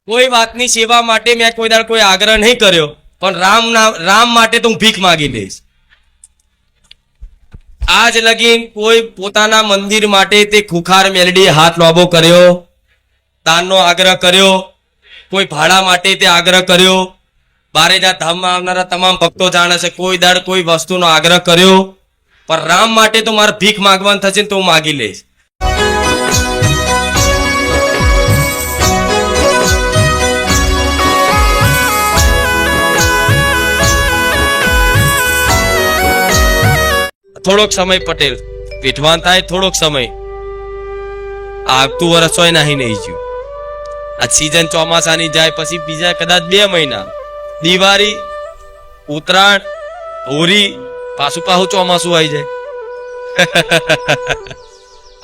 કોઈ વાતની સેવા માટે મેં કોઈ દાડ કોઈ આગ્રહ નહીં કર્યો, પણ રામ માટે તો હું ભીખ માગી લઈશ. આજ લગીન કોઈ પોતાના મંદિર માટે તે ખુખાર મેલડીએ હાથ લાંબો કર્યો, દાનનો આગ્રહ કર્યો, કોઈ ભાડા માટે તે આગ્રહ કર્યો. બારેજા ધામમાં આવનારા તમામ ભક્તો જાણે છે, કોઈ દાડ કોઈ વસ્તુનો આગ્રહ કર્યો, પણ રામ માટે તો મારે ભીખ માંગવાનું થશે ને તો હું માગી લઈશ. થોડોક સમય પટેલ પીઠવાન થાય, થોડોક સમય આવતું વર્ષ હોય નહીં જ્યું. આ સીઝન ચોમાસાની જાય પછી બીજા કદાચ 2 મહિના, દિવાળી, ઉત્તરાયણ, હોળી, પાછું ચોમાસું આવી જાય.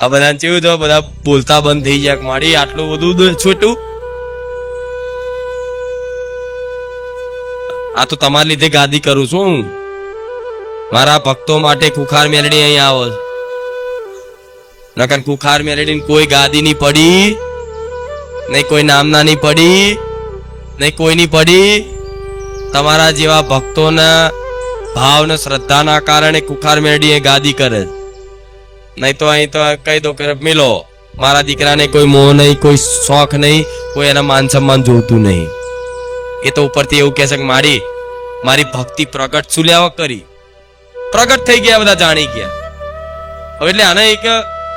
આ બધા કેવું તો બધા બોલતા બંધ થઈ જાય, મારી આટલું બધું છોટું. આ તો તમારા લીધે ગાદી કરું છું હું. મારા ભક્તો માટે ખુખાર મેલડી અહીં આવો. નકર ખુખાર મેલડી કોઈ ગાદી ની પડી નહીં, કોઈ નામના ની પડી નહીં, કોઈની પડી. તમારા જેવા ભક્તોના ભાવ ને શ્રદ્ધાના કારણે ખુખાર મેલડી ગાદી કરે. નહીં તો અહીં તો કહી દો કે મિલો, મારા દીકરાને કોઈ મોહ નહીં, કોઈ શોખ નહીં, કોઈ એના માન સન્માન જોતું નહીં. એ તો ઉપરથી એવું કહે છે કે મારી ભક્તિ પ્રગટ સુલ્યાવા કરી, પ્રગટ થઈ ગયા, બધા જાણી ગયા. હવે એટલે આને એક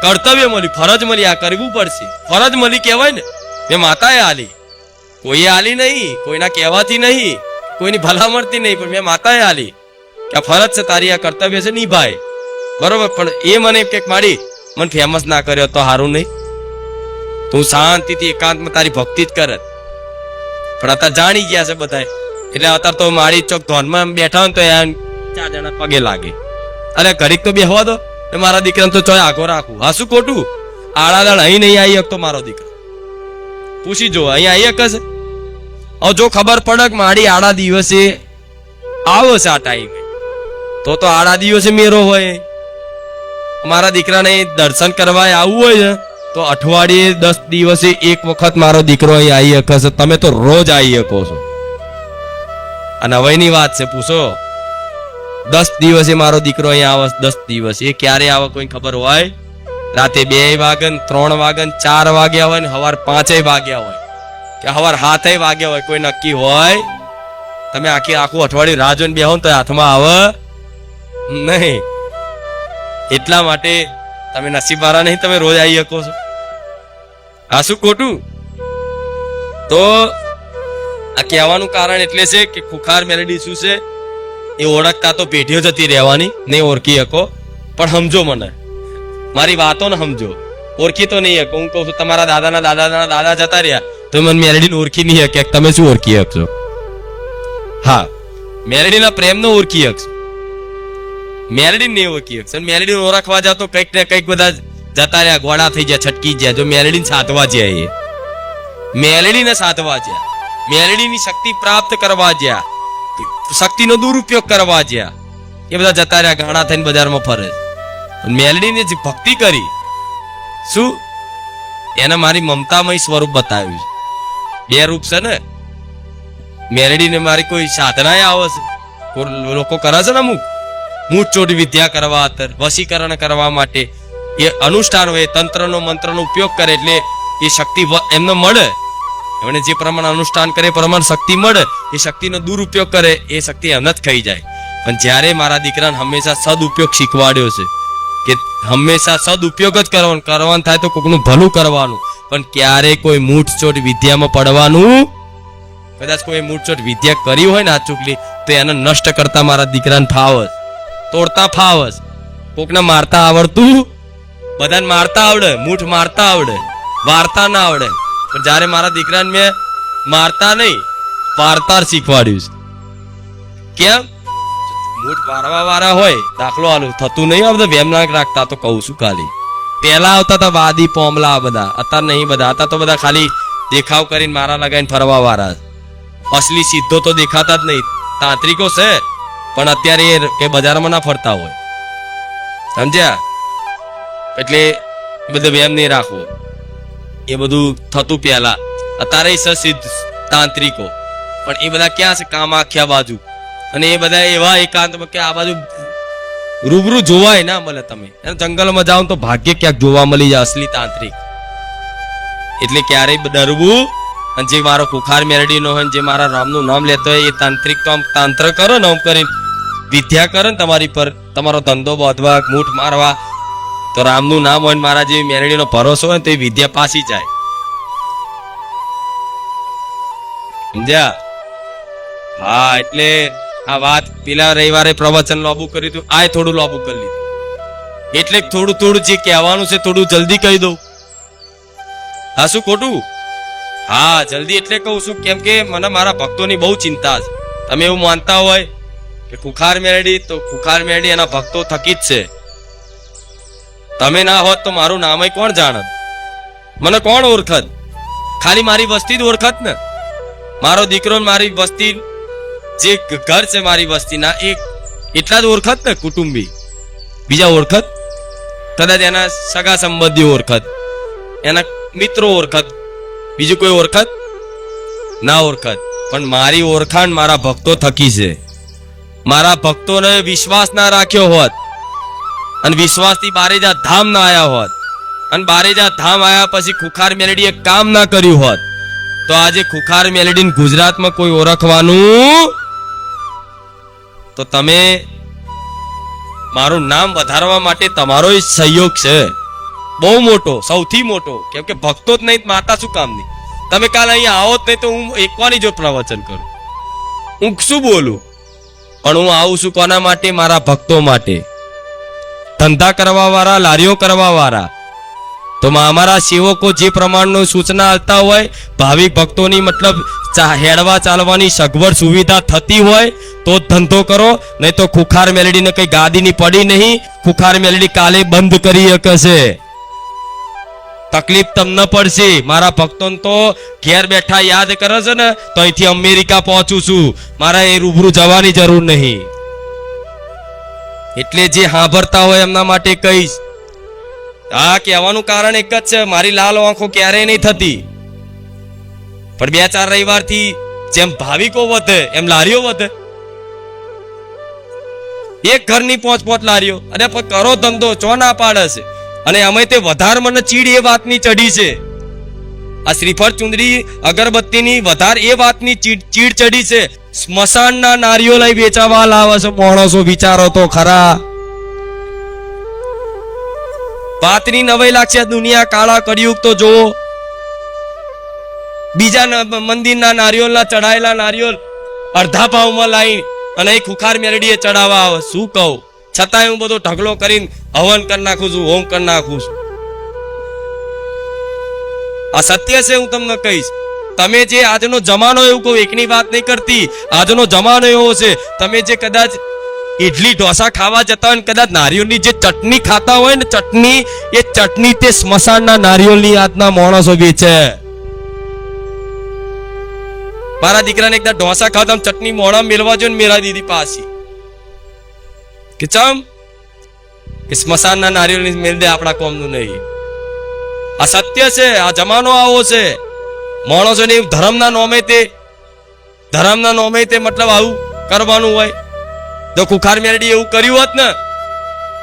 કર્તવ્ય મળ્યું, ફરજ મળી, આ કરવું પડશે. ફરજ મળી કહેવાય ને. મેં માતાએ આલી, કોઈએ આલી નહીં, કોઈના કહેવાથી નહીં, કોઈની ભલામણથી નહીં, પણ મેં માતાએ આલી કે આ ફરજ છે તારી, આ કર્તવ્ય છે, નિભાય. બરોબર. પણ એ મને કે માડી મને ફેમસ ના કર્યો તો સારું નહીં, તું શાંતિથી એકાંતમાં તારી ભક્તિ જ કરત. પણ અત્યારે જાણી ગયા છે બધા, એટલે અત્યારે તો મારી ચોક ધોનમાં બેઠા હોય તો 4 જણા પગે લાગે. અરે ઘડીક તો બેહવા દો, મારા દીકરાને તો ચોય આગો રાખું. હા શું ખોટું? આડાદાડ અહીં નહીં આવી શકતો મારો દીકરો, પૂછી જો અહીં આવી શકશે? હવે જો ખબર પડે કે મારી આડા દિવસે આવો છે આ ટાઈમે, તો આડા દિવસે મેરો હોય. મારા દીકરાને દર્શન કરવા આવવું હોય ને તો અઠવાડિયે 10 દિવસે એક વખત મારો દીકરો અહીં આવી શકશે. તમે તો રોજ આવી શકો છો. અને હવેની વાત છે, પૂછો 10 દિવસે મારો દીકરો અહીં આવે. 10 દિવસ એ ક્યારે આવે કોઈ ખબર હોય? રાતે 2 વાગે, 3 વાગે, 4 વાગ્યા હોય ને સવાર 5 વાગ્યા હોય કે સવાર 7 વાગ્યા હોય, કોઈ નક્કી હોય? તમે આખું અઠવાડિયું રાહ જોઈને બેહો તો હાથમાં આવે નહીં. એટલા માટે તમે નસીબવાળા નહીં, તમે રોજ આવી શકો છો. આ શું ખોટું? તો આ કહેવાનું કારણ એટલે છે કે ખુખાર મેલડી શું છે એ ઓળખતા તો પેઢીઓ જતી રહેવાની, નહીં ઓળખી શકો. પણ સમજો મને, મારી વાતો ને સમજો. ઓળખી તો નહીં શકો. હું કહું છું તમારા દાદાના દાદા જતા રહ્યા તો મને મેલડીને ઓળખી નહીં શકે. તમે શું ઓળખી શકશો? હા, મેલડીના પ્રેમને ઓળખી શકશો, મેલડીને નહીં ઓળખી શકશો. મેલડીને ઓળખવા જાવ તો કંઈક ને કંઈક બધા જતા રહ્યા, ગોળા થઈ જાય, છટકી જાય. જો મેલડીને સાધવા જાય, મેલડીને સાધવા જાય, મેલડીની શક્તિ પ્રાપ્ત કરવા જ્યાં, શક્તિનો દુરુપયોગ કરવા જ્યાં, એ બધા જતા રહ્યા, ગાણા થઈને બજારમાં ફરે. મેલડીને જે ભક્તિ કરી, શું એને મારી મમતામય સ્વરૂપ બતાવ્યું છે. 2 રૂપ છે ને. મેલડીને મારી કોઈ સાધના આવે છે, લોકો કરે છે ને અમુક મૂઠચોટ વિદ્યા કરવા, વશીકરણ કરવા માટે એ અનુષ્ઠાન હોય, તંત્રનો મંત્રનો ઉપયોગ કરે એટલે એ શક્તિ એમને મળે. એમણે જે પ્રમાણે અનુષ્ઠાન કરે એ પ્રમાણે શક્તિ મળે. એ શક્તિનો દુરુપયોગ કરે એ શક્તિ એમને જ ખાઈ જાય. પણ જ્યારે મારા દીકરાને હંમેશા સદઉપયોગ શીખવાડ્યો છે કે હંમેશા સદઉપયોગ જ કરવાનું થાય તો કોઈનું ભલું કરવાનું, પણ ક્યારેય કોઈ મૂઠચોટ વિદ્યામાં પડવાનું. કદાચ કોઈ મૂઠચોટ વિદ્યા કરી હોય ને આ ચૂકલી તો એને નષ્ટ કરતા મારા દીકરાને ફાવસ, તોડતા ફાવસ. કોકને મારતા આવડતું, બધાને મારતા આવડે, મૂઠ મારતા આવડે, વાર્તા ના આવડે. પણ જયારે મારા દીકરાને મેં મારતા નહીં વાર્તા શીખવાડ્યું છે. કેમ? મૂઠ વારવા વાળા હોય, દાખલો આલું થતું નહીં. આ બધા વેમ ના રાખતા, તો કહું છું ખાલી. પહેલા આવતા હતા વાદી પોમલા બધા, અત્યારે નહીં બધા. હતા તો બધા ખાલી દેખાવ કરીને મારા લગાઈને ફરવા વાળા. અસલી સીધો તો દેખાતા જ નહીં. તાંત્રિકો છે પણ અત્યારે એ કે બજારમાં ના ફરતા હોય, સમજ્યા? એટલે બધું વેમ નહીં રાખવો. એ બધું થતું પહેલા. અત્યારે સિદ્ધ તાંત્રિકો, પણ એ બધા ક્યાં છે? કામાખ્યા બાજુ. અને એ બધા એવા એકાંતમાં કે આ બાજુ રૂબરૂ જોવાય ના મળે. તમે જંગલમાં જાઓ તો ભાગ્ય ક્યાંક જોવા મળી જાય અસલી તાંત્રિક. એટલે ક્યારેય ડરવું. અને જે મારો ખુખાર મેરડીનો હોય, જે મારા રામનું નામ લેતો હોય, એ તાંત્રિક તો આમ તાંત્ર કરો ને, આમ કરીને વિદ્યા કરે ને તમારી પર, તમારો ધંધો બાંધવા, મૂઠ મારવા, તો રામનું નામ હોય ને મારા જેવી મેરડીનો ભરોસો હોય તો એ વિદ્યા પાસી જાય. સમજ્યા? હા, એટલે આ વાત પેલા રવિવારે પ્રવચન લાંબુ કર્યું હતું, આ થોડું લાંબુ કરી લીધું. એટલે થોડું થોડું જે કહેવાનું છે થોડું જલ્દી કહી દઉં. હા, શું ખોટું? હા, જલ્દી એટલે કહું છું કેમ કે મને મારા ભક્તોની બહુ ચિંતા છે. તમે એવું માનતા હોય કે ખુખાર મેરડી, તો ખુખાર મેરડી એના ભક્તો થકી જ છે. તમે ના હોત તો મારું નામ કોણ જાણત? મને કોણ ઓળખત? ખાલી મારી વસ્તી જ ઓળખત ને. મારો દીકરો મારી વસ્તી, જે ઘર છે મારી વસ્તીના, એ એટલા જ ઓળખત ને કુટુંબી. બીજા ઓળખત? કદાચ એના સગા સંબંધીઓ ઓળખત, એના મિત્રો ઓળખત, બીજું કોઈ ઓળખત ના ઓળખત. પણ મારી ઓળખાણ મારા ભક્તો થકી છે. મારા ભક્તોને વિશ્વાસ ના રાખ્યો હોત, અને વિશ્વાસથી બારેજા ધામ ના આયા હોત, અને બારેજા ધામ આયા પછી ખુખાર મેલડીએ કામ ના કર્યું હોત, તો આજે ખુખાર મેલડીને ગુજરાતમાં કોઈ ઓળખવાનું, તો તમે મારું નામ વધારવા માટે તમારો જ સહયોગ છે બહુ મોટો, સૌથી મોટો. કેમ કે ભક્તો જ નહીં, માતા શું કામની? તમે કાલે અહીંયા આવો જ નહીં તો હું એકવાની જો પ્રવચન કરું, હું શું બોલું? પણ હું આવું છું કોના માટે? મારા ભક્તો માટે. ધંધા કરવા વાળા, લારીઓ કરવા વાળા, તો અમારા સેવકો જે પ્રમાણનો સૂચના આપતા હોય, ભાવિક ભક્તોની મતલબ હેડવા ચાલવાની સગવડ સુવિધા થતી હોય તો જ ધંધો કરો, નહીં તો ખુખાર મેલડીને કઈ ગાદીની પડી નહીં. ખુખાર મેલડી કાલે બંધ કરી શકે છે, તકલીફ તમને પડશે. મારા ભક્તોને તો ઘેર બેઠા યાદ કરે છે ને, તો અહીંથી અમેરિકા પહોંચું છું, મારા એ રૂબરૂ જવાની જરૂર નહીં. એટલે જે સાંભળતા હોય એમના માટે કહીશ. હા, કહેવાનું કારણ એક જ છે, મારી લાલ આંખો ક્યારેય નહીં થતી, પણ 2-4 રવિવારથી જેમ ભાવિકો વધે એમ લારીઓ વધે. એક ઘરની 5-5 લારીઓ, અને કરો ધંધો, ચો ના પાડે છે. અને અમે તે વધારે મને ચીડ એ વાતની ચડી છે, આ શ્રીફળ ચુંદડી અગરબત્તીની વધારે એ વાતની ચીડ ચડી છે. સ્મશાનના નારીઓ લઈ વેચાવા લાવે છે માણસો, વિચારો તો ખરા. વાતની નવાઈ લાગશે. દુનિયા કાળા કળિયુગ તો જોવો. બીજા મંદિરના નારિયોલના ચડાયેલા નારિયોલ અડધા ભાવમાં લાવી અને એ ખુખાર મેલડીએ ચડાવવા આવે. શું કહું? છતાંય હું બધો ઢગલો કરીને હવન કરી નાખું છું, હોમ કરી નાખું છું. આ સત્ય છે, હું તમને કહીશ. તમે જે આજનો જમાનો, એવું કહું, એકની વાત નહીં કરતી, આજનો જમાનો એવો છે, તમે જે કદાચ ઇડલી ઢોસા ખાવા જતા હોય, કદાચ નારિયોલની જે ચટણી ખાતા હોય ને, ચટણી, એ ચટણી તે સ્મશાનના નારિયોલની આજના માણસો વેચે. મારા દીકરાને એકદા ઢોસા ખાતા ચટણી મોડા મેળવા જો ને, મેળા દીધી પાછી કે ચમ કે સ્મશાનના નારિયેળની મેળ દે, આપણા કોમનું નહીં. આ સત્ય છે, આ જમાનો આવો છે. માણસોને ધર્મના નોમે તે મતલબ આવું કરવાનું હોય. તો ખુખાર મેરડી એવું કર્યું હોત ને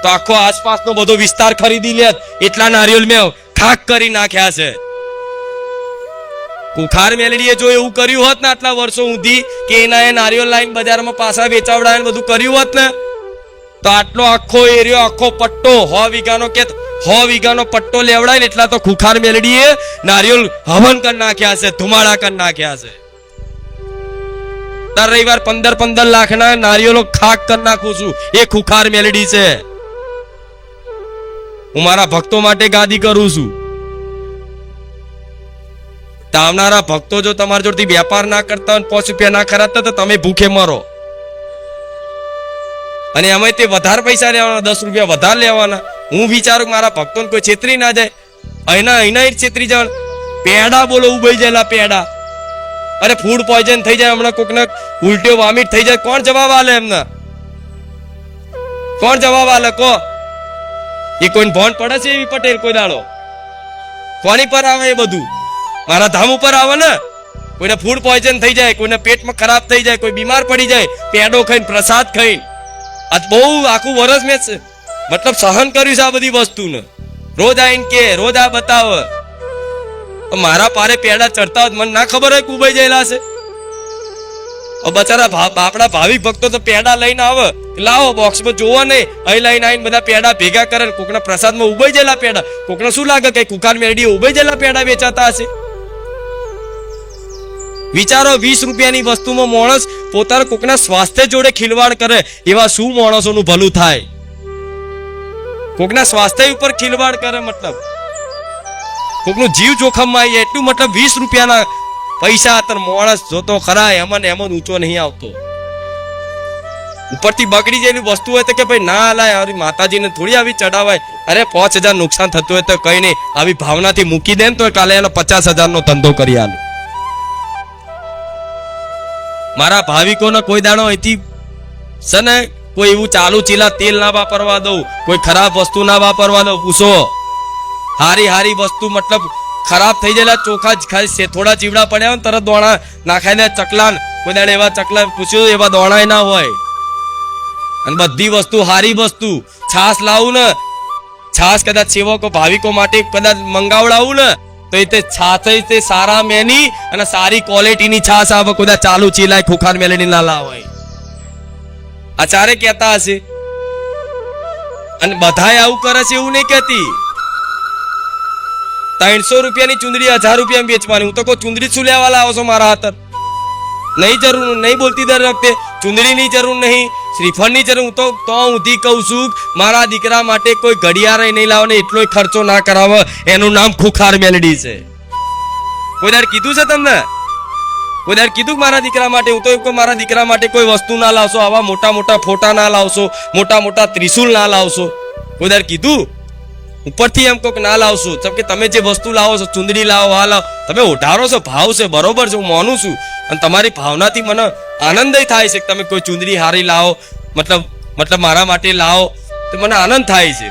તો આખો આસપાસનો બધો વિસ્તાર ખરીદી લેત. એટલા નારિયેળ મેં ખાક કરી નાખ્યા છે. ખુખાર મેલડીએ જો એવું કર્યું હોત ને આટલા વર્ષો સુધી, કે એના એ નારિયેળ લાઈન બજારમાં પાછા વેચાવડાય બધું કર્યું હોત ને, તો આટલો આખો એરિયો, આખો પટ્ટો 100 વીઘાનો કે 100 વીઘાનો પટ્ટો લેવડાય ને, એટલા તો ખુખાર મેલડીએ નારિયેળ હવન કરી નાખ્યા છે, ધુમાડા કરી નાખ્યા છે. દર રવિવાર 15-15 લાખના નારિયેળો ખાક કરી નાખું છું. એ ખુખાર મેલડી છે. હું મારા ભક્તો માટે ગાદી કરું છું. આવનારા ભક્તો જો તમારા જોડથી વેપાર ના કરતા હોય, 5 રૂપિયા ના ખરાતા, તો તમે ભૂખે મરો. અને અમે તે વધારે પૈસા લેવાના, 10 રૂપિયા વધારે લેવાના. હું વિચારું મારા ભક્તોને કોઈ છેતરી ના જાય. અહીંના જ છેતરી જાય. પેડા બોલો ઉભાઈ જાયેલા પેડા. અરે ફૂડ પોઈઝન થઈ જાય, હમણાં કોકને ઉલટીઓ વોમિટ થઈ જાય, કોણ જવાબ આલે એમને? કોણ જવાબ આલે? કો એ કોઈને ભોન પડે છે? એવી પટેલ કોઈ દાડો કોની પર આવે? એ બધું મારા ધામ ઉપર આવે ને, કોઈને ફૂડ પોઈઝન થઈ જાય, કોઈને પેટમાં ખરાબ થઈ જાય, કોઈ બીમાર પડી જાય પેડો ખાઈને, પ્રસાદ ખાઈને. આજ બહુ આખું વર્ષ મેં મતલબ સહન કર્યું છે આ બધી વસ્તુને. રોજ આવીને કે રોજ આ બતાવે. મારા પારે પેડા ચડતા હોત મને ના ખબર હોય કુબાઈ જયેલા છે. બચારા આપણા ભાવિક ભક્તો તો પેડા લઈને આવે, લાવો બોક્સમાં જોવો નહીં, અહીં લઈને આવીને બધા પેડા ભેગા કરે. કોકના પ્રસાદમાં ઉભાઈ ગયેલા પેડા, કોકને શું લાગે કે કુખાર મેરડી ઉભાઈ ગયેલા પેડા વેચાતા હશે? વિચારો, 20 રૂપિયાની વસ્તુમાં માણસ પોતાના કોકના સ્વાસ્થ્ય જોડે ખિલવાડ કરે, એવા શું માણસોનું ભલું થાય? કોકના સ્વાસ્થ્ય ઉપર ખિલવાડ કરે, મતલબ કોકનું જીવ જોખમમાં આવી, એટલું મતલબ 20 રૂપિયાના પૈસા અત્યારે માણસ જોતો ખરા એમાં ઊંચો નહીં આવતો. ઉપરથી બગડી જેવી વસ્તુ હોય તો કે ભાઈ ના લાય, માતાજીને થોડી આવી ચડાવાય. અરે 5000 નુકસાન થતું હોય તો કઈ નહીં, આવી ભાવનાથી મૂકી દે ને તો કાલે એનો 50,000 નો ધંધો કરી આલું. મારા ભાવિકોને કોઈ દાડો અહીંથી છે ને કોઈ એવું ચાલુ ચીલા તેલ ના વાપરવા દઉં, કોઈ ખરાબ વસ્તુ ના વાપરવા દઉં. પૂછો હારી વસ્તુ, મતલબ ખરાબ થઈ ગયેલા ચોખા ખાલી થોડા ચીવડા પડ્યા હોય તરત દોણા નાખાઈને ચકલા, કોઈ દાડે એવા ચકલા પૂછ્યું એવા દોણા ના હોય. અને બધી વસ્તુ હારી વસ્તુ. છાસ લાવું ને, છાસ કદાચ સેવકો ભાવિકો માટે કદાચ મંગાવડાવું ને તો એ છાસ તે સારા મેની અને સારી ક્વોલિટીની છાસ આવે. કદાચ ચાલુ ચીલાય ખુખાર મેલેની ના લાવાય. આચાર્ય કહેતા હશે અને બધાય આવું કરે છે એવું નહીં કહેતી. 300 રૂપિયાની ચુંદડી 1000 રૂપિયા વેચવાની. હું તો કોઈ ચુંદડી શું લેવા લાવો છો મારા હાથ? નહીં જરૂર, નહીં બોલતી દર વખતે ચુંદડીની જરૂર નહીં, શ્રીફળની જરૂર. હું તો ઊંધી કહું છું મારા દીકરા માટે કોઈ ઘડિયાળ નહીં લાવો ને એટલો ખર્ચો ના કરાવે. એનું નામ ખુખાર મેલડી છે. કોઈ દર કીધું છે તમને? કોઈ દર કીધું મારા દીકરા માટે? હું તો મારા દીકરા માટે કોઈ વસ્તુ ના લાવશો, આવા મોટા મોટા ફોટા ના લાવશો, મોટા મોટા ત્રિશુલ ના લાવશો. કોઈ દર કીધું? ઉપરથી એમ કોક ના લાવશો. જેમ કે તમે જે વસ્તુ લાવો છો, ચુંદડી લાવો, આ લાવો, તમે ઉઢારો છો, ભાવ છે, બરોબર છે, હું માનું છું. અને તમારી ભાવનાથી મને આનંદ થાય છે કે તમે કોઈ ચુંદડી હારી લાવો, મતલબ મારા માટે લાવો તો મને આનંદ થાય છે,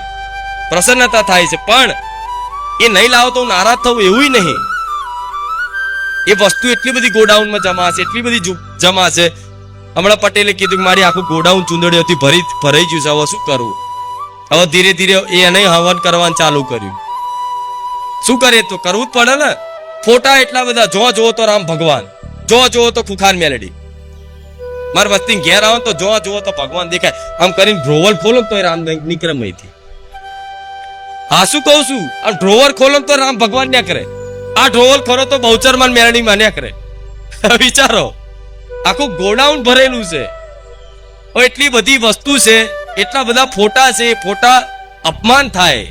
પ્રસન્નતા થાય છે. પણ એ નહીં લાવો તો હું નારાજ થવું એવું નહીં. એ વસ્તુ એટલી બધી ગોડાઉનમાં જમા છે, એટલી બધી જમા છે. હમણાં પટેલે કીધું કે મારી આખું ગોડાઉન ચુંદડીઓથી ભરાઈ ગયું છે, હવે શું કરવું? હવે ધીરે ધીરે એને હવન કરવાનું ચાલુ કર્યું. શું કરે? તો કરવું જ પડે ને. ફોટા એટલા બધા, જો જોવો તો રામ ભગવાન, જો જોવો તો ખુખાર મેલડી. મારા વસ્તી ઘેર આવો તો જો જોવો તો ભગવાન દેખાય. આમ કરીને ડ્રોવર ખોલો તો રામ નીકળે અહીંથી. હા શું કહું છું? આ ડ્રોવર ખોલો તો રામ ભગવાન ના કરે, આ ડ્રોવર ખોલો તો બહુચરમાન મેલડી માં ના કરે. વિચારો, આખું ગોડાઉન ભરેલું છે, એટલી બધી વસ્તુ છે, એટલા બધા ફોટા છે. ફોટા અપમાન થાય,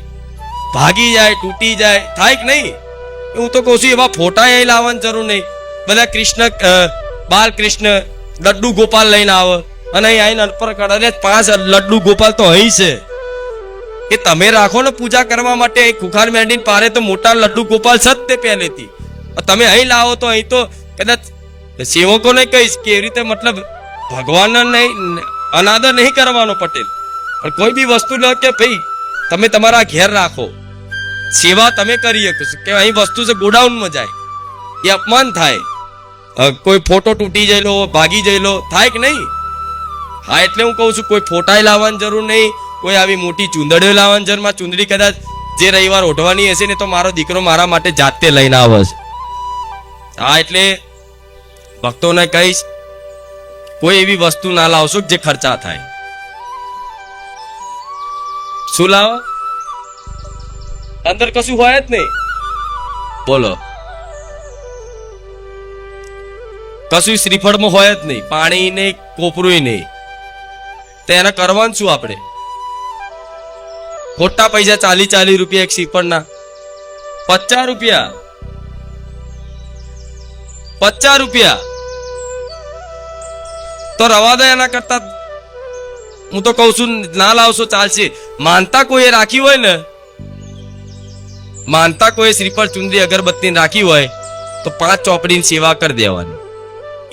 ભાગી જાય, તૂટી જાય, થાય કે નહીં? હું તો કહું છું એવા ફોટા અહીં લાવવાની જરૂર નહીં. બધા કૃષ્ણ, બાલકૃષ્ણ, લડ્ડુ ગોપાલ લઈને આવે અને અહીં આવીને અર્પણ કરે. 5 લડ્ડુ ગોપાલ તો અહીં છે, એ તમે રાખો ને પૂજા કરવા માટે. ખુખાર મેરડીને પારે તો મોટા લડ્ડુ ગોપાલ છે જ તે પહેલેથી. તમે અહીં લાવો તો અહીં તો કદાચ સેવકોને કહીશ કે એવી રીતે, મતલબ ભગવાનને નહીં અનાદર નહીં કરવાનો પટેલ. પણ કોઈ બી વસ્તુ લો કે ભાઈ તમે તમારા ઘેર રાખો, સેવા તમે કરી શકો કે અહીં વસ્તુ છે ગોડાઉનમાં જાય, એ અપમાન થાય. કોઈ ફોટો તૂટી જયેલો, ભાગી જયેલો, થાય કે નહીં? હા, એટલે હું કહું છું કોઈ ફોટા લાવવાની જરૂર નહીં, કોઈ આવી મોટી ચુંદડીઓ લાવવાની જરૂર. ચુંદડી કદાચ જે રવિવાર ઓઢવાની હશે ને તો મારો દીકરો મારા માટે જાતે લઈને આવે છે. હા, એટલે ભક્તોને કહીશ કોઈ એવી વસ્તુ ના લાવશો જે ખર્ચા થાય. શું લાવો? અંદર કશું હોય જ નહીં. બોલો, કશું શ્રીફળમાં હોય જ નહીં, પાણી નહીં, કોપરું નહીં. તો એને કરવાનું શું આપણે? ખોટા પૈસા 40 રૂપિયા એક શ્રીફળના, 50 રૂપિયા, 50 રૂપિયા તો રવા દે. એના કરતા હું તો કઉ છું ના લાવશો ચાલશે. માનતા કોઈ રાખી હોય ને, માનતા કોઈ શ્રીફળ, ચુંદડી, અગરબત્તી રાખી હોય તો 5 ચોપડીની સેવા કરી દેવાની.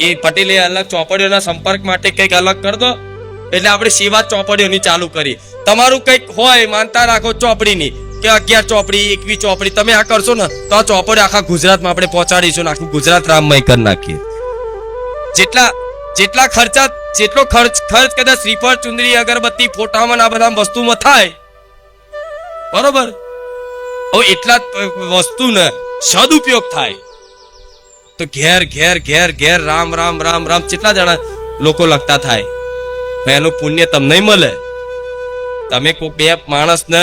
એ પટેલે અલગ ચોપડીઓના સંપર્ક માટે કંઈક અલગ કરી દો, એટલે આપણે સેવા ચોપડીઓની ચાલુ કરી. તમારું કંઈક હોય માનતા રાખો ચોપડીની, કે 11 ચોપડી 21 ચોપડી તમે આ કરશો ને તો આ ચોપડી આખા ગુજરાતમાં આપણે પહોંચાડીશું ને આખું ગુજરાત રામમય કરી નાખીએ. જેટલા ખર્ચા જેટલો ખર્ચ કદાચ શ્રીફળ ચુંદડી અગરબત્તી ફોટામાં આ બધા વસ્તુમાં થાય બરોબર, હવે એટલા વસ્તુને સદુપયોગ થાય તો ઘેર ઘેર ઘેર ઘેર રામ રામ રામ રામ કેટલા જણા લોકો લખતા થાય, એનું પુણ્ય તમને મળે. તમે કોઈ બે માણસને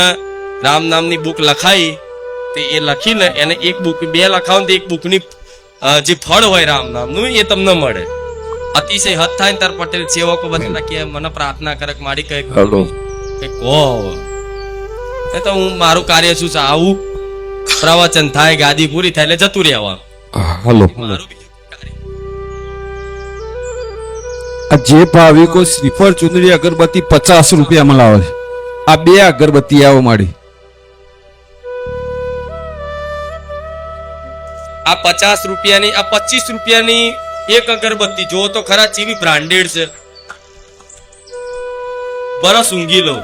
રામ નામની બુક લખાઈ તે એ લખીને એને એક બુક બે લખાવો તો એક બુકની જે ફળ હોય રામ નામનું એ તમને મળે. અતિશય હદ થાય ને તાર પટેલ સેવકો બધા કે મને પ્રાર્થના કરે મારી કઈ કહો તો હું મારું કાર્ય શું છે, આવું પ્રવચન થાય ગાદી પૂરી થાય એટલે જતું રહેવા. હાલો, જે ભાવિકો શ્રીફળ ચુંદડી અગરબત્તી 50 રૂપિયામાં લાવે છે, આ બે અગરબત્તી આવો માડી આ 50 રૂપિયાની આ 25 રૂપિયાની એક અગરબત્તી જો તો ખરા ચીવી બ્રાન્ડેડ છે. બરસ ઊંઘી લો.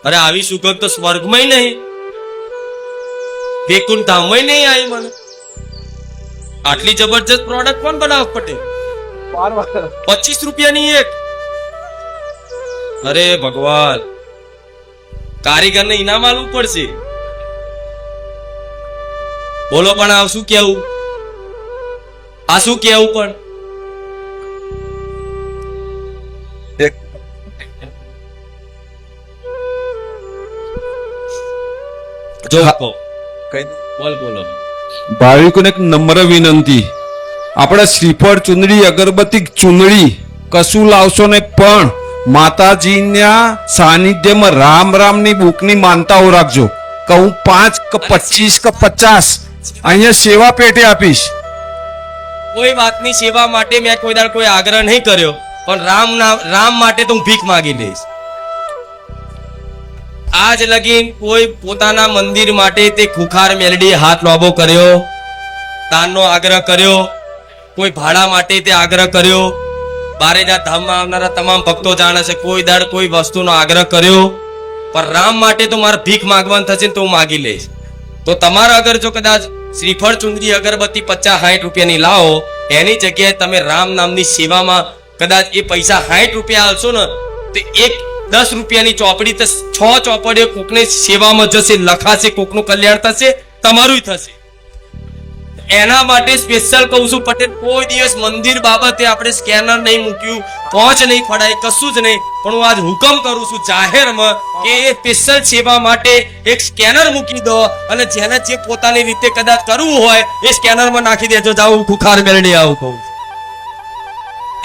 અરે આવી સુગંધ તો સ્વર્ગમાં નહીં, બેકુંઠ ધામમાં નહીં આવી મને. આટલી જબરજસ્ત પ્રોડક્ટ કોણ બનાવ પટેલ? 25 રૂપિયાની એક. અરે ભગવાન, કારીગરને ઇનામ આલવું પડશે. બોલો પણ આ શું કેવું, આ શું કેવું પણ જો બોલો. ભાવિકોને એક નમ્ર વિનંતી, આપણે શ્રીફળ ચુંદડી અગરબત્તી ચુંદડી કશું લાવશો ને પણ માતાજીના સાનિધ્યમાં રામ રામની બુકની માનતાઓ રાખજો. કહું 5 કે 25 કે 50 અહીંયા સેવા પેટે આપીશ. કોઈ વાતની સેવા માટે મેં કોઈ દાડ કોઈ આગ્રહ નહીં કર્યો, પણ રામ માટે તો હું ભીખ માંગી લઈશ. આજ લગીન કોઈ પોતાના મંદિર માટે તે ખુખાર મેલડી હાથ લોબો કર્યો, દાનનો આગ્રહ કર્યો, કોઈ ભાડા માટે તે આગ્રહ કર્યો. બારેજા ધામમાં આવનારા તમામ ભક્તો જાણે છે કોઈ દાડ કોઈ વસ્તુનો આગ્રહ કર્યો, પણ રામ માટે તો મારે ભીખ માંગવાનું થશે તો હું માગી લઈશ. તો તમારા અગર જો કદાચ શ્રીફળ ચુંદડી અગરબત્તી 50-60 રૂપિયાની લાવો, એની જગ્યાએ તમે રામ નામની સેવામાં કદાચ એ પૈસા 60 રૂપિયા આલશો ને તો એક 10 રૂપિયાની ચોપડી તો 6 ચોપડીઓ કોકની સેવામાં જશે, લખાશે, કોકનું કલ્યાણ થશે, તમારું થશે. એના માટે સ્પેશિયલ કહું છું પટેલ, કોઈ દિવસ મંદિર બાબતે આપણે સ્કેનર નહીં મૂક્યું, પહોંચ નહીં ફડાય, કશું જ નહીં. પણ હું આજ હુકમ કરું છું જાહેરમાં કે એ સ્પેશિયલ સેવા માટે એક સ્કેનર મૂકી દો અને જેને જે પોતાની રીતે કદાચ કરવું હોય એ સ્કેનરમાં નાખી દેજો. જાઉં ખુખાર મેળડી આવું કહું,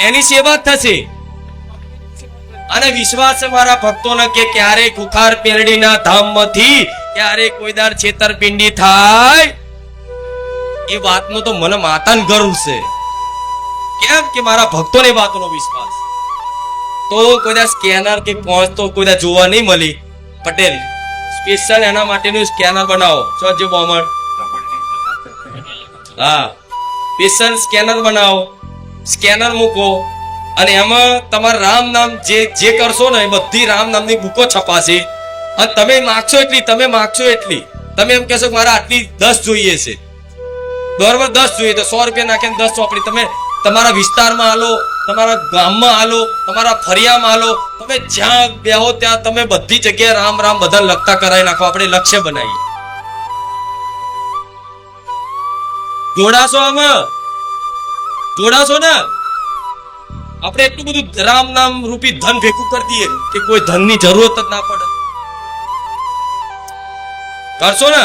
એની સેવા થશે. અને વિશ્વાસ છે મારા ભક્તોને કે ક્યારે ખુખાર મેળડીના ધામમાંથી ક્યારે કોઈ દાડ છેતરપિંડી થાય એ વાતનો તો મને માતાન ગર્વ છે. કેમ કે મારા ભક્તોને વાતનો વિશ્વાસ. તો કોઈ સ્કેનર કે પહોંચતો કોઈ જોવા નહીં મળી. પટેલ સ્પેશિયલ એના માટેનું સ્કેનર બનાવો. જો બોમર હા સ્પેશિયલ સ્કેનર બનાવો, સ્કેનર મૂકો અને એમાં તમારા રામ નામ જે કરશો ને એ બધી રામ નામની બુકો છપાશે. અને તમે માગશો એટલી તમે એમ કહેશો કે મારા આટલી 10 જોઈએ છે, બરોબર 10 જોઈએ તો 100 રૂપિયા નાખીને 10 ચોપડી તમે તમારા વિસ્તારમાં આલો, તમારા ગામમાં આલો, તમારા ફરિયામાં આલો, તમે જ્યાં બેહો ત્યાં તમે બધી જગ્યાએ રામ રામ બધા લખતા કરાવી નાખો. આપણે લક્ષ્ય બનાવીએ. જોડાશો આમાં, જોડાશો ને? આપણે એટલું બધું રામ નામ રૂપી ધન ભેગું કરી દઈએ કે કોઈ ધનની જરૂરત જ ના પડે. કરશો ને?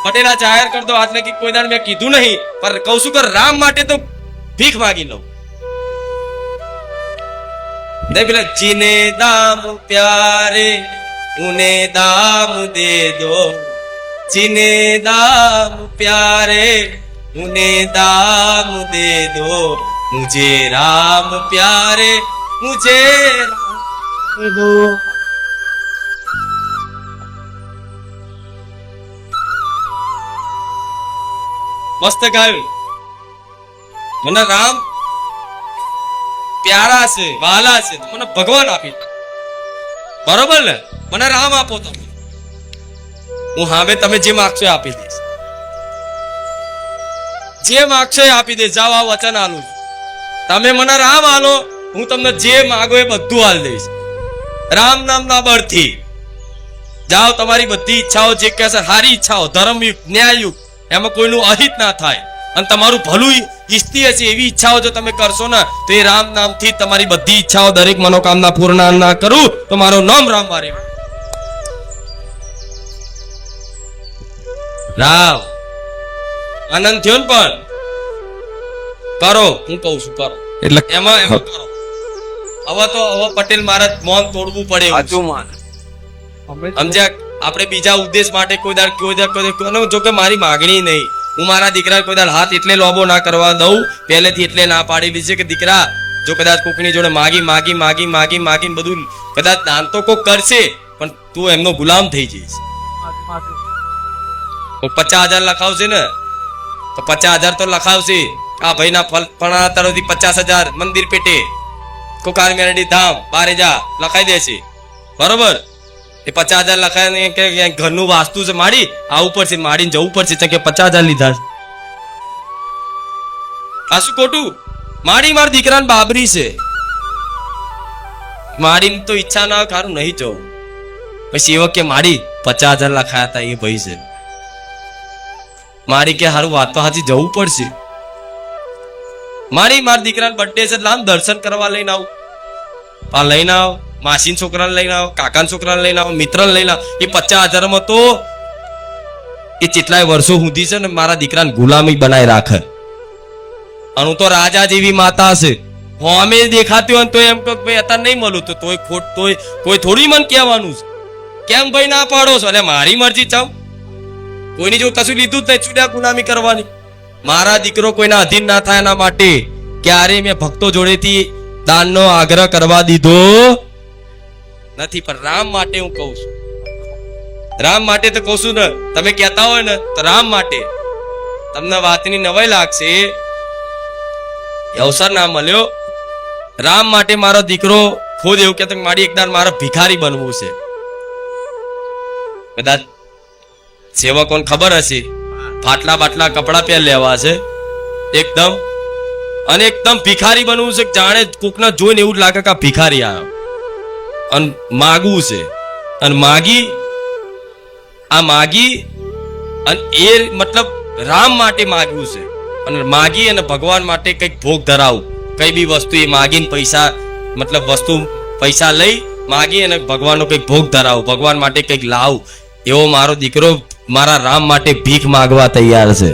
પટેલા જાહેર કર દો. આજને કે કોઈ દાડ મેં કીધું નહીં, પણ કહું છું કે રામ માટે તો ભીખ માંગી લઉં. નહીં પેલા જીને દામ પ્યારે ઉને દામ દે દો, જીને દામ પ્યારે ઉને દામ દે દો, मुझे राम प्यारे मुझे राम दो. મસ્ત ગાયું. મને રામ પ્યારા છે, વાલા છે, મને ભગવાન આપી. બરોબર ને? મને રામ આપો તમે. હું હામે તમે જે માગશો એ આપી દઈશ, જે માગશો એ આપી દઈશ. જાઓ, આ વચન આલું છું. તમે મને રામ આલો, હું તમને જે માગો એ બધું આલ દઈશ. રામ નામના બળથી જાઓ. તમારી બધી ઈચ્છાઓ જે કહેશે સારી ઈચ્છાઓ, ધર્મયુક્ત, ન્યાયયુક્ત, એમાં કોઈનું અહિત ના થાય અને તમારું ભલું ઈચ્છતી હશે એવી ઈચ્છાઓ જો તમે કરશો ને તો એ રામ નામથી તમારી બધી ઈચ્છાઓ, દરેક મનોકામના પૂર્ણ ના કરું તો મારું નામ રામ મારે. રામ આનંદ થયો ને? પણ કરો, હું કઉ છું કરો. એટલે એમાં કરો. હવે પટેલ મહારાજ મૌન તોડવું પડે એવું છે. સમજ્યા? આપણે બીજા ઉદ્દેશ માટે કોઈ દાડ જો કે મારી માગણી નહીં, હું મારા દીકરા કોઈ દાડ હાથ એટલે લોબો ના કરવા દઉં. પહેલેથી એટલે ના પાડેલી છે કે દીકરા જો કદાચ કોકની જોડે માગી બધું કદાચ દાન તો કોક કરશે પણ તું એમનો ગુલામ થઈ જઈશ. 50,000 લખાવશે ને તો 50,000 તો લખાવશે. આ ભાઈના ફળના તરફથી 50,000 મંદિર પેટે કોકાર મેરડી ધામ બારેજા લખાઈ દેશે. બરોબર? એ 50,000 લખાય કે ઘરનું વાસ્તુ છે માડી આવું પડશે, માડીને જવું પડશે કે 50,000 લીધા. આ શું ખોટું? માડી મારા દીકરાને બાબરી છે, માડીની તો ઈચ્છા ના ખારું નહીં જવું. પછી સેવક કે માડી 50,000 લખાયા હતા એ ભાઈ છે. મારી કે હારું વાત તો હાજી જવું પડશે. મારી મારા દીકરાનો બર્થડે છે, લામ દર્શન કરવા લઈને આવું. આ લઈને આવ, માસીન છોકરાને લઈને આવ, કાકાના છોકરાને લઈને આવ, મિત્રને લઈને આવ. એ 50,000 માં તો એ કેટલાય વર્ષો સુધી છે ને મારા દીકરાને ગુલામી બનાવી રાખે. અને હું તો રાજા જેવી માતા હશે, હોમે દેખાતી હોય તો એમ કે ભાઈ અત્યારે નહીં મળું તો તોય ખોટ તોય કોઈ થોડી મન કહેવાનું છે. કેમ ભાઈ ના પાડો છો? એટલે મારી મરજી ચાવ, કોઈની જો કશું લીધું જ નહીં, ચૂડ્યા ગુલામી કરવાની. મારા દીકરો કોઈના અધીન ના થાય એના માટે ક્યારે મેં ભક્તો જોડેથી દાનનો આગ્રહ કરવા દીધો નથી. પણ રામ માટે હું કહું છું, રામ માટે તો કહું છું ને. તમે કહેતા હોય ને તો રામ માટે તમને વાતની નવાઈ લાગશે, અવસર ના મળ્યો. રામ માટે મારો દીકરો ખુદ એવું કહેતો કે મારી એકદાર મારે ભિખારી બનવું છે. કદાચ સેવકોને ખબર હશે, ફાટલા બાટલા કપડા પહેર લેવા છે એકદમ, અને એકદમ ભિખારી બનવું છે. જાણે કોકના જોઈને એવું જ લાગે કે આ ભિખારી આવ્યો અને માગવું છે. અને માગી અને એ મતલબ રામ માટે માગવું છે. અને માગી અને ભગવાન માટે કંઈક ભોગ ધરાવું, કઈ બી વસ્તુ એ માગીને પૈસા મતલબ વસ્તુ પૈસા લઈ માગી અને ભગવાનનો કંઈક ભોગ ધરાવું, ભગવાન માટે કંઈક લાવું. એવો મારો દીકરો મારા રામ માટે ભીખ માંગવા તૈયાર છે.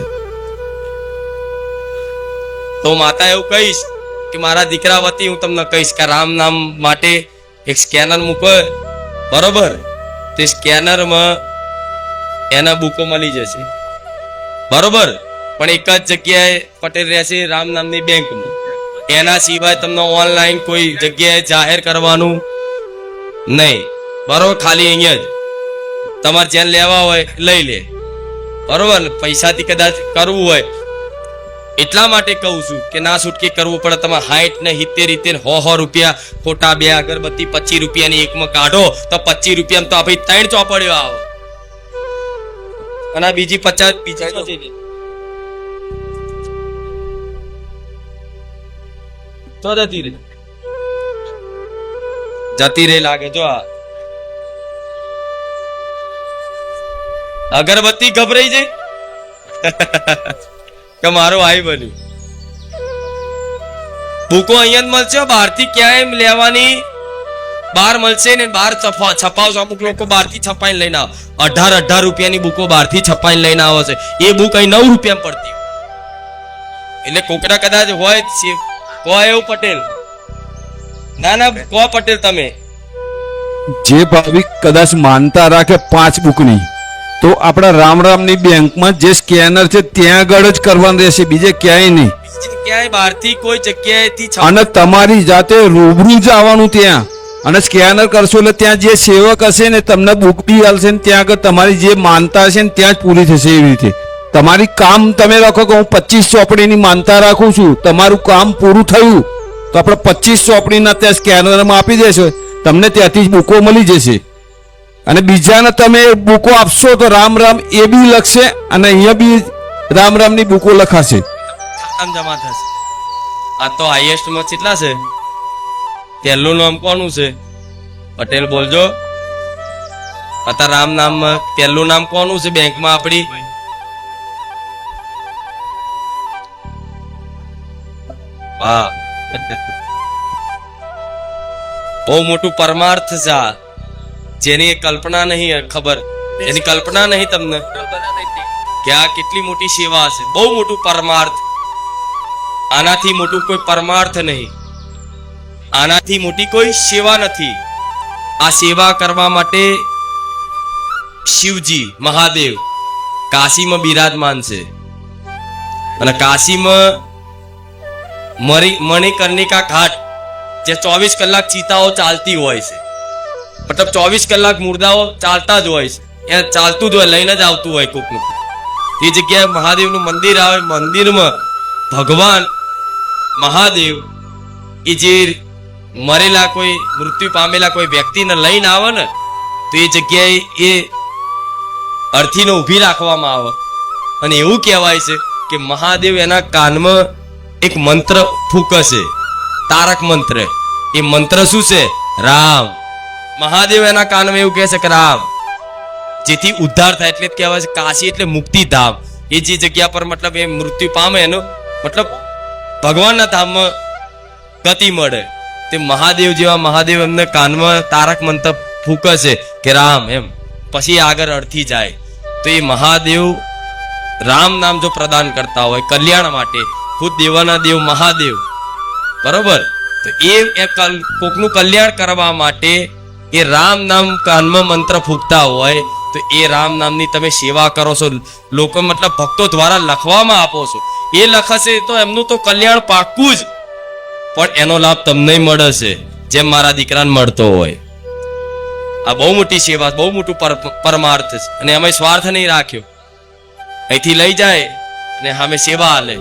તો માતા એવું કહીશ કે મારા દીકરા વતી હું તમને કહીશ કે રામ નામ માટે એક સ્કેનર મૂકો. બરોબર? તે સ્કેનરમાં એના બુકો મળી જશે. બરોબર? પણ એક જ જગ્યાએ પટેલ રહેશે, રામ નામની બેંકમાં. એના સિવાય તમને ઓનલાઈન કોઈ જગ્યાએ જાહેર કરવાનું નહીં. બરોબર? ખાલી અહીંયા જ તમારે જ્યાં લેવા હોય લઈ લે. બરોબર? પૈસાથી કદાચ કરવું હોય એટલા માટે કહું છું કે ના છૂટકી કરવું પડે. તમે 60 ને 70 ને 100 રૂપિયા ખોટા 2 અગરબત્તી 25 રૂપિયાની એકમાં કાઢો તો 25 રૂપિયામાં તો આપણે 3 ચોપડીઓ આવે અને આ બીજી 50 બીજા તો જતી રે લાગે. જો આ અગરબત્તી ગભરાઈ જાય કે મારું આઈ બન્યું. બુકો અહીંયા જ મળશે, બહારથી ક્યાંય લેવાની. બહાર મળશે ને બહાર છપાવશે. અમુક લોકો બહારથી છપાઈને લઈને આવે, 18 રૂપિયાની બુકો બહારથી છપાઈને લઈને આવે છે. એ બુક અહીં 9 રૂપિયામાં પડતી. એટલે કોકરા કદાચ હોય કો એવું પટેલ, ના કો પટેલ, તમે જે ભાવિક કદાચ માનતા રાખે 5 બુકની તો આપણા રામની બેંકમાં જે સ્કેનર છે ત્યાં આગળ જ કરવાનું રહેશે, બીજે ક્યાંય નહીં. ક્યાંય બહારથી કોઈ જગ્યાએથી અને તમારી જાતે રૂબરૂ જ આવવાનું ત્યાં અને સ્કેનર કરશો એટલે ત્યાં જે સેવક હશે ને તમને બુક બી આલશે ને ત્યાં આગળ તમારી જે માનતા હશે ને ત્યાં જ પૂરી થશે. એવી રીતે તમારી કામ તમે રાખો કે હું 25 ચોપડીની માનતા રાખું છું, તમારું કામ પૂરું થયું તો આપણે 25 ચોપડીના ત્યાં સ્કેનરમાં આપી દેશો, તમને ત્યાંથી જ બુકો મળી જશે. અને બીજાને તમે બુકો આપશો તો રામ રામ એ બી લખશે અને અહીંયા બી રામ રામની બુકો લખાશે. ખાતામાં જમા થશે. આ તો હાઈએસ્ટ માં કેટલા છે? પહેલું નામ કોનું છે? પટેલ બોલજો. અત્યારે રામ નામમાં પહેલું નામ કોનું છે બેંકમાં આપણી? વાહ, બહુ મોટું પરમાર્થ છે આ, જેની કલ્પના નહીં ખબર, એની કલ્પના નહીં તમને કે આ કેટલી મોટી સેવા છે. બહુ મોટું પરમાર્થ. આનાથી મોટું કોઈ પરમાર્થ નહીં, આનાથી મોટી કોઈ સેવા નથી. આ સેવા કરવા માટે શિવજી મહાદેવ કાશીમાં બિરાજમાન છે અને કાશીમાં મણિકર્ણિકા ઘાટ જે 24 કલાક ચિતાઓ ચાલતી હોય છે, મતલબ 24 કલાક મુર્દાઓ ચાલતા જ હોય છે, એ ચાલતું જ હોય, લઈને જ આવતું હોય કોકનું. એ જગ્યાએ મહાદેવનું મંદિર આવે. મંદિરમાં ભગવાન મહાદેવ એ જે મરેલા કોઈ મૃત્યુ પામેલા કોઈ વ્યક્તિને લઈને આવે ને, તો એ જગ્યાએ એ અર્થીને ઊભી રાખવામાં આવે અને એવું કહેવાય છે કે મહાદેવ એના કાનમાં એક મંત્ર ફૂંકશે, તારક મંત્ર. એ મંત્ર શું છે? રામ. મહાદેવ એના કાનમાં એવું કહે છે કે રામ, જેથી ઉદ્ધાર થાય. એટલે કહેવાય છે કાશી એટલે મુક્તિધામ. એ જે જગ્યા પર મતલબ એ મૃત્યુ પામે એનો મતલબ ભગવાનના ધામમાં ગતિ મળે. તે મહાદેવ જેવા મહાદેવ એમને કાનમાં તારક મંત્ર ફૂંકશે કે રામ, એમ પછી આગળ અર્થી જાય. તો એ મહાદેવ રામ નામ જો પ્રદાન કરતા હોય કલ્યાણ માટે, ખુદ દેવાના દેવ મહાદેવ, બરોબર, તો એ કોકનું કલ્યાણ કરવા માટે એ રામ નામ કાનમાં મંત્ર ફૂંકતા હોય તો એ રામ નામની તમે સેવા કરો છો. લોકો મતલબ ભક્તો દ્વારા લખવામાં આપો છો. એ લખશે તો એમનું તો કલ્યાણ પાક્કું જ, પણ એનો લાભ તમને મળે છે જેમ મારા દીકરાને મળતો હોય. આ બહુ મોટી સેવા, બહુ મોટું પરમાર્થ છે અને અમે સ્વાર્થ નહીં રાખ્યો. અહીંથી લઈ જાય અને અમે સેવા આલે.